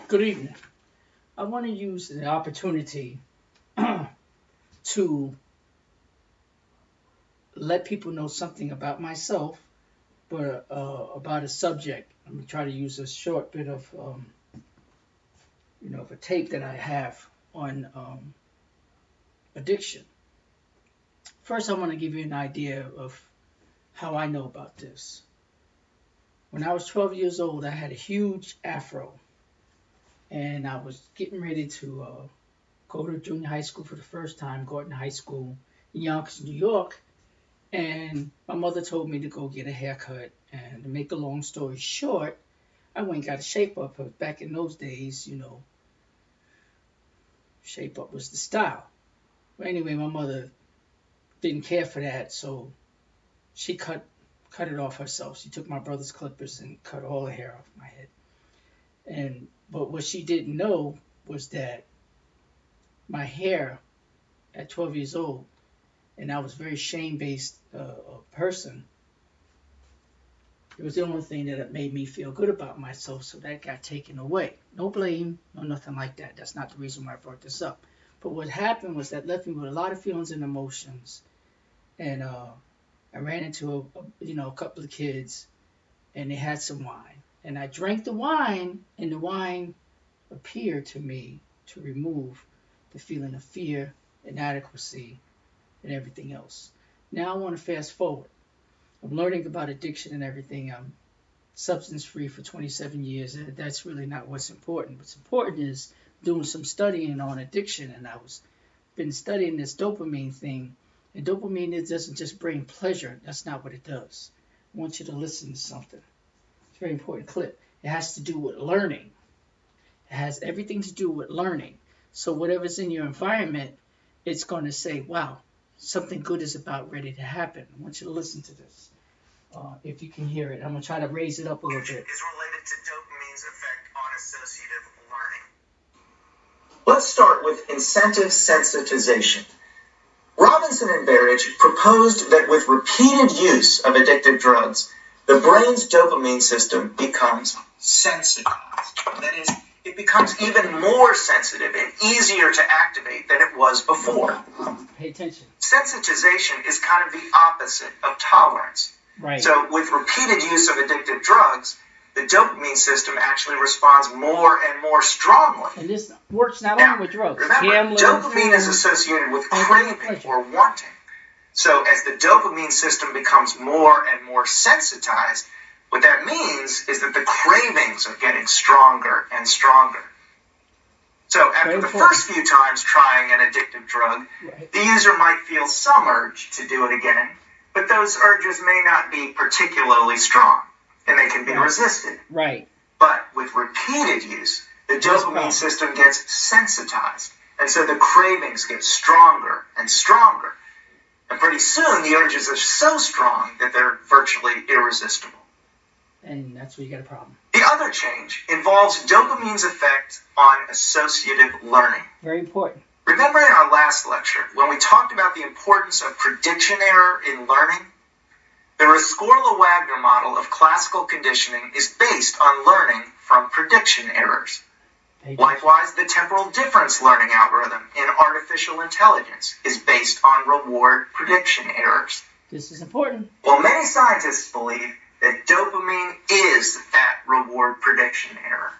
Good evening. I want to use the opportunity to let people know something about myself, but about a subject. I'm going to try to use a short bit of, of a tape that I have on addiction. First, I want to give you an idea of how I know about this. When I was 12 years old, I had a huge afro, and I was getting ready to go to junior high school for the first time, Gordon High School in Yonkers, New York. And my mother told me to go get a haircut. And to make a long story short, I went and got a shape up. But back in those days, shape up was the style. But anyway, my mother didn't care for that, so she cut it off herself. She took my brother's clippers and cut all the hair off my head. But what she didn't know was that my hair at 12 years old, and I was a very shame-based person, it was the only thing that made me feel good about myself, so that got taken away. No blame, no nothing like that. That's not the reason why I brought this up. But what happened was that left me with a lot of feelings and emotions, and I ran into a couple of kids, and they had some wine, and I drank the wine, and the wine appeared to me to remove the feeling of fear, inadequacy, and everything else. Now I want to fast forward. I'm learning about addiction and everything. I'm substance free for 27 years, and that's really not what's important. What's important is doing some studying on addiction, and been studying this dopamine thing. And dopamine, it doesn't just bring pleasure. That's not what it does. I want you to listen to something. It's a very important clip. It has to do with learning. It has everything to do with learning. So whatever's in your environment, it's going to say, wow, something good is about ready to happen. I want you to listen to this. If you can hear it, I'm going to try to raise it up a little bit. Is related to dopamine's effect on associative learning. Let's start with incentive sensitization. Robinson and Berridge proposed that with repeated use of addictive drugs, the brain's dopamine system becomes sensitized. That is, it becomes even more sensitive and easier to activate than it was before. Pay attention. Sensitization is kind of the opposite of tolerance. Right. So with repeated use of addictive drugs, the dopamine system actually responds more and more strongly. And this works not only with drugs. Remember, Gambling, dopamine is associated with craving or wanting. So as the dopamine system becomes more and more sensitized, what that means is that the cravings are getting stronger and stronger. So after the first few times trying an addictive drug, the user might feel some urge to do it again, but those urges may not be particularly strong, and they can be resisted. Right. But with repeated use, the dopamine system gets sensitized, and so the cravings get stronger and stronger. And pretty soon, the urges are so strong that they're virtually irresistible. And that's where you got a problem. The other change involves dopamine's effect on associative learning. Very important. Remember in our last lecture, when we talked about the importance of prediction error in learning? The Rescorla-Wagner model of classical conditioning is based on learning from prediction errors. Likewise, the temporal difference learning algorithm in artificial intelligence is based on reward prediction errors. This is important. Well, many scientists believe that dopamine is that reward prediction error.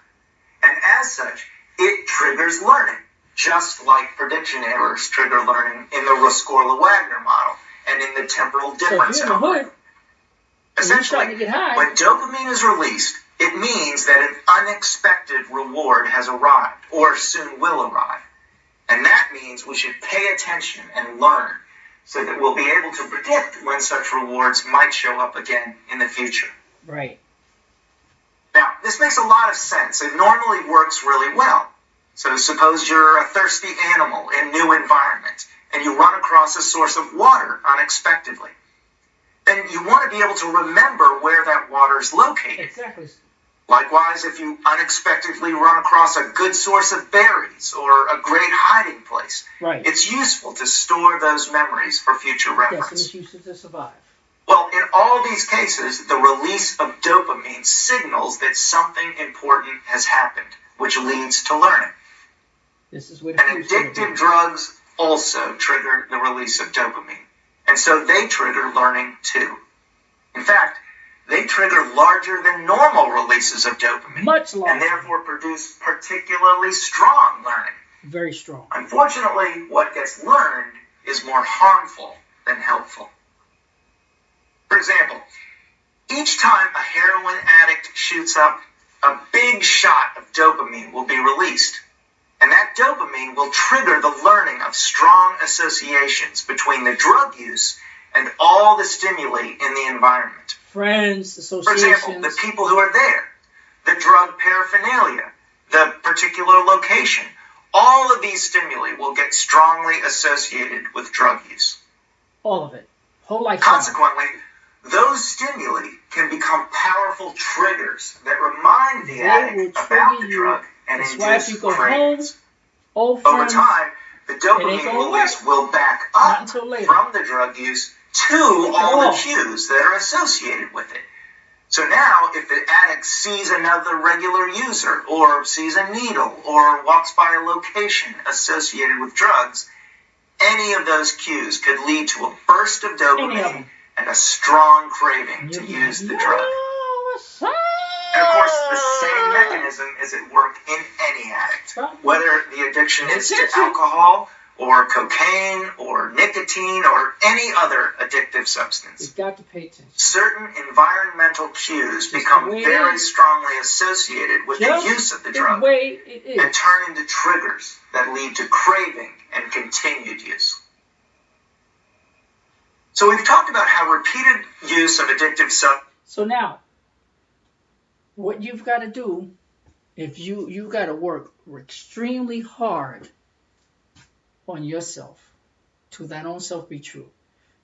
And as such, it triggers learning, just like prediction errors trigger learning in the Rescorla-Wagner model and in the temporal difference algorithm. Essentially, when dopamine is released, it means that an unexpected reward has arrived or soon will arrive. And that means we should pay attention and learn so that we'll be able to predict when such rewards might show up again in the future. Right. Now, this makes a lot of sense. It normally works really well. So suppose you're a thirsty animal in new environment and you run across a source of water unexpectedly. Then you want to be able to remember where that water is located. Exactly. Likewise, if you unexpectedly run across a good source of berries or a great hiding place, it's useful to store those memories for future reference. Yes, and it's useful to survive. Well, in all these cases, the release of dopamine signals that something important has happened, which leads to learning. This is where the And addictive drugs also trigger the release of dopamine. And so they trigger learning too. In fact, they trigger larger than normal releases of dopamine. Much larger. And therefore produce particularly strong learning. Very strong. Unfortunately, what gets learned is more harmful than helpful. For example, each time a heroin addict shoots up, a big shot of dopamine will be released. And that dopamine will trigger the learning of strong associations between the drug use and all the stimuli in the environment. Friends, associations. For example, the people who are there, the drug paraphernalia, the particular location. All of these stimuli will get strongly associated with drug use. All of it. Whole life. Consequently, those stimuli can become powerful triggers that remind the addict about the drug and induce cravings. Over time, the dopamine release will back up from the drug use to all the cues that are associated with it. So now, if the addict sees another regular user, or sees a needle, or walks by a location associated with drugs, any of those cues could lead to a burst of dopamine and a strong craving to use the drug. And of course, the same mechanism is at work in any addict, whether the addiction is to alcohol, or cocaine, or nicotine, or any other addictive substance. You've got to pay attention. Certain environmental cues become very strongly associated with the use of the drug and turn into triggers that lead to craving and continued use. So we've talked about how repeated use of addictive substances. So now, what you've got to do, if you got to work extremely hard on yourself, to thine own self be true.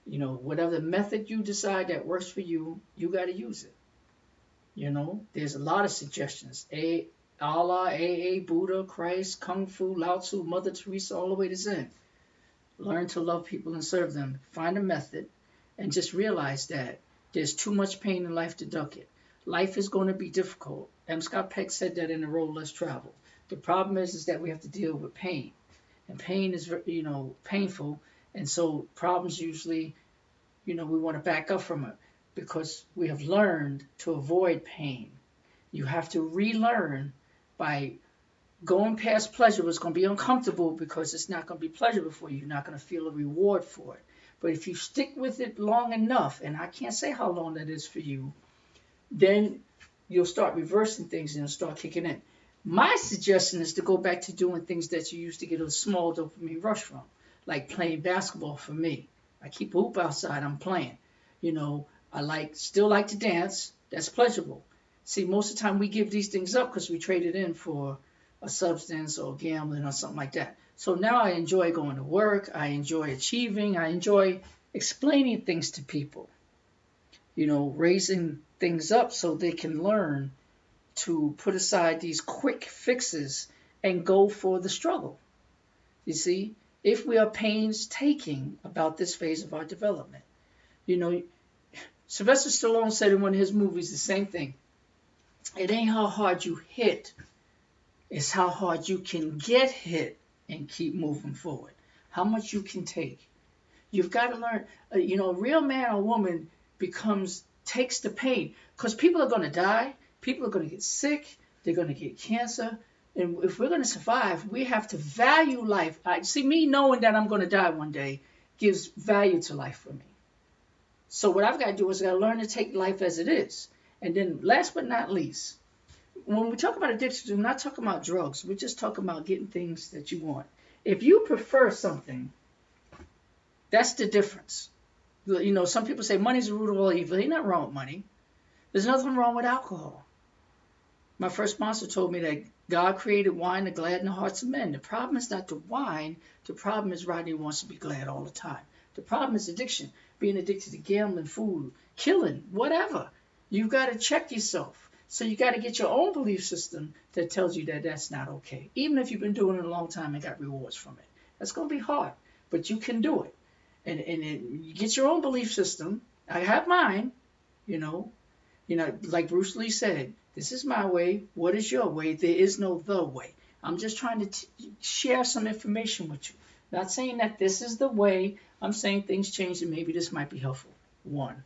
You know, whatever method you decide that works for you, you got to use it. You know, there's a lot of suggestions. Allah, AA, Buddha, Christ, Kung Fu, Lao Tzu, Mother Teresa, all the way to Zen. Learn to love people and serve them. Find a method and just realize that there's too much pain in life to duck it. Life is going to be difficult. M. Scott Peck said that in The Road Less Traveled. The problem is that we have to deal with pain. And pain is, painful. And so problems usually, we want to back up from it because we have learned to avoid pain. You have to relearn by going past pleasure. It's going to be uncomfortable because it's not going to be pleasurable for you. You're not going to feel a reward for it. But if you stick with it long enough, and I can't say how long that is for you, then you'll start reversing things and it'll start kicking in. My suggestion is to go back to doing things that you used to get a small dopamine rush from, like playing basketball for me. I keep a hoop outside, I'm playing. I still like to dance. That's pleasurable. See, most of the time we give these things up because we trade it in for a substance or gambling or something like that. So now I enjoy going to work. I enjoy achieving. I enjoy explaining things to people. Raising things up so they can learn to put aside these quick fixes and go for the struggle. You see, if we are painstaking about this phase of our development. Sylvester Stallone said in one of his movies the same thing. It ain't how hard you hit. It's how hard you can get hit and keep moving forward. How much you can take. You've got to learn, a real man or woman takes the pain. Because people are going to die. People are going to get sick. They're going to get cancer. And if we're going to survive, we have to value life. Me knowing that I'm going to die one day gives value to life for me. So what I've got to do is I've got to learn to take life as it is. And then last but not least, when we talk about addiction, we're not talking about drugs. We're just talking about getting things that you want. If you prefer something, that's the difference. Some people say money's the root of all evil. Ain't nothing wrong with money. There's nothing wrong with alcohol. My first sponsor told me that God created wine to gladden the hearts of men. The problem is not the wine. The problem is Rodney wants to be glad all the time. The problem is addiction. Being addicted to gambling, food, killing, whatever. You've got to check yourself. So you got to get your own belief system that tells you that that's not okay. Even if you've been doing it a long time and got rewards from it. That's going to be hard. But you can do it. And you get your own belief system. I have mine, like Bruce Lee said, This is my way. What is your way? There is no the way. I'm just trying to share some information with you. Not saying that this is the way. I'm saying things change and maybe this might be helpful. 1.